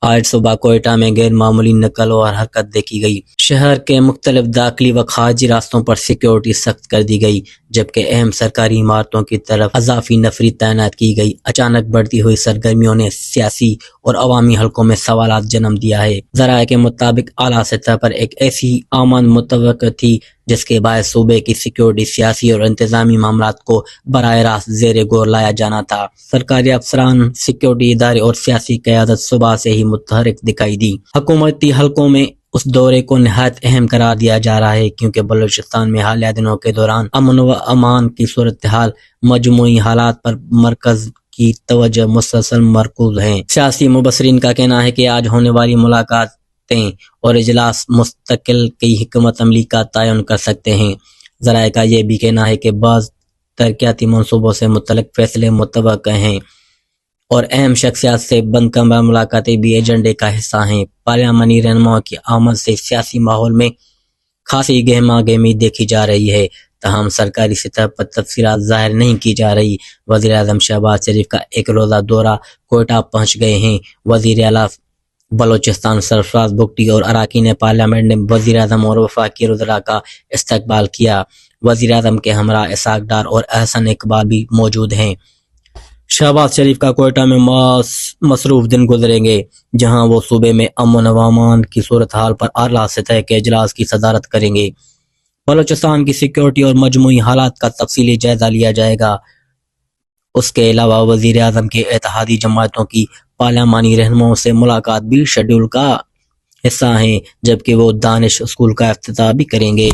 آج صبح کوئٹہ میں غیر معمولی نقل و حرکت دیکھی گئی۔ شہر کے مختلف داخلی و خارجی راستوں پر سیکیورٹی سخت کر دی گئی، جبکہ اہم سرکاری عمارتوں کی طرف اضافی نفری تعینات کی گئی۔ اچانک بڑھتی ہوئی سرگرمیوں نے سیاسی اور عوامی حلقوں میں سوالات جنم دیا ہے۔ ذرائع کے مطابق اعلیٰ سطح پر ایک ایسی آمد متوقع تھی جس کے باعث صوبے کی سیکیورٹی، سیاسی اور انتظامی معاملات کو براہ راست زیر غور لایا جانا تھا۔ سرکاری افسران، سیکیورٹی ادارے اور سیاسی قیادت صبح سے ہی متحرک دکھائی دی۔ حکومتی حلقوں میں اس دورے کو نہایت اہم قرار دیا جا رہا ہے کیونکہ بلوچستان میں حالیہ دنوں کے دوران امن و امان کی صورتحال مجموعی حالات پر مرکز کی توجہ مسلسل مرکوز ہے۔ سیاسی مبصرین کا کہنا ہے کہ آج ہونے والی ملاقاتیں اور اجلاس مستقل کی حکمت عملی کا تعین کر سکتے ہیں۔ ذرائع کا یہ بھی کہنا ہے کہ بعض ترقیاتی منصوبوں سے متعلق فیصلے متوقع ہیں اور اہم شخصیات سے بند کمرہ ملاقاتیں بھی ایجنڈے کا حصہ ہیں۔ پارلیمانی رہنماؤں کی آمد سے سیاسی ماحول میں خاصی گہما گہمی دیکھی جا رہی ہے، تاہم سرکاری سطح پر تفصیلات ظاہر نہیں کی جا رہی۔ وزیر اعظم شہباز شریف کا ایک روزہ دورہ کوئٹہ پہنچ گئے ہیں۔ وزیر اعلیٰ بلوچستان سرفراز بگٹی اور اراکین پارلیمنٹ نے وزیر اعظم اور وفاقی وزراء کا استقبال کیا۔ وزیر اعظم کے ہمراہ اسحاق ڈار اور احسن اقبال بھی موجود ہیں۔ شہباز شریف کا کوئٹہ میں مصروف دن گزریں گے، جہاں وہ صوبے میں امن و امان کی صورتحال پر اعلیٰ سطح کے اجلاس کی صدارت کریں گے۔ بلوچستان کی سیکیورٹی اور مجموعی حالات کا تفصیلی جائزہ لیا جائے گا۔ اس کے علاوہ وزیر اعظم کے اتحادی جماعتوں کی پارلیمانی رہنماؤں سے ملاقات بھی شیڈول کا حصہ ہیں، جبکہ وہ دانش اسکول کا افتتاح بھی کریں گے۔